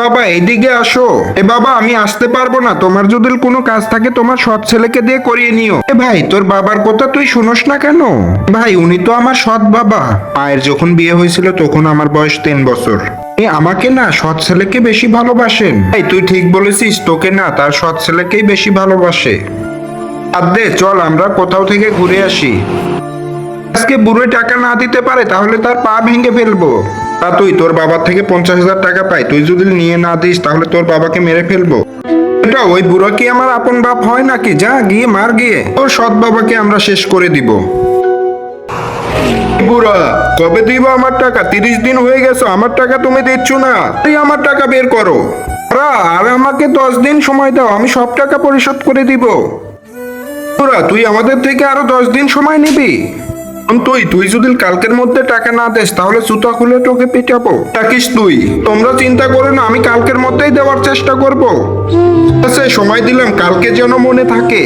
বাবা এইদিকে আসো। এ বাবা, আমি আসতে পারবো না, তোমার যদি কোনো কাজ থাকে তোমার সৎ ছেলেকে দিয়ে করিয়ে নিও। এ ভাই, তোর বাবার কথা তুই শুনোস না কেন? ভাই, উনি তো আমার সৎ বাবা। মায়ের যখন বিয়ে হয়েছিল তখন আমার বয়স 3 বছর। আমাকে না সৎ ছেলেকে বেশি ভালোবাসেন। ভাই, তুই ঠিক বলেছিস, তোকে না তার সৎ ছেলেকেই বেশি ভালোবাসে। বাদ দে, চল আমরা কোথাও থেকে ঘুরে আসি। আজকে বুড়ো টাকা না দিতে পারে তাহলে তার পা ভেঙে ফেলবো। তা তুই তোর বাবার থেকে 50,000 টাকা পাই, তুই যদি নিয়ে না দিস তাহলে তোর বাবাকে মেরে ফেলবো। এটা ওই বুড়ো কি আমার আপন বাপ হয় নাকি? যা গিয়ে মার গিয়ে, তোর সৎ বাবাকে আমরা শেষ করে দিব। বুড়া, কবে দিবা আমার টাকা? 30 দিন হয়ে গেছে, আমার টাকা তুমি দিচ্ছ না। তুই আমার টাকা বের করো। আর আমাকে 10 দিন সময় দাও, আমি সব টাকা পরিশোধ করে দিব। বুড়া, তুই আমাদের থেকে আরো 10 দিন সময় নিবি? তুই যদি কালকের মধ্যে টাকা না দিস তাহলে জুতা খুলে তোকে পিটাবো। থাকিস তুই। তোমরা চিন্তা করো না, আমি কালকের মধ্যেই দেওয়ার চেষ্টা করব। সময় দিলাম, কালকে যেন মনে থাকে।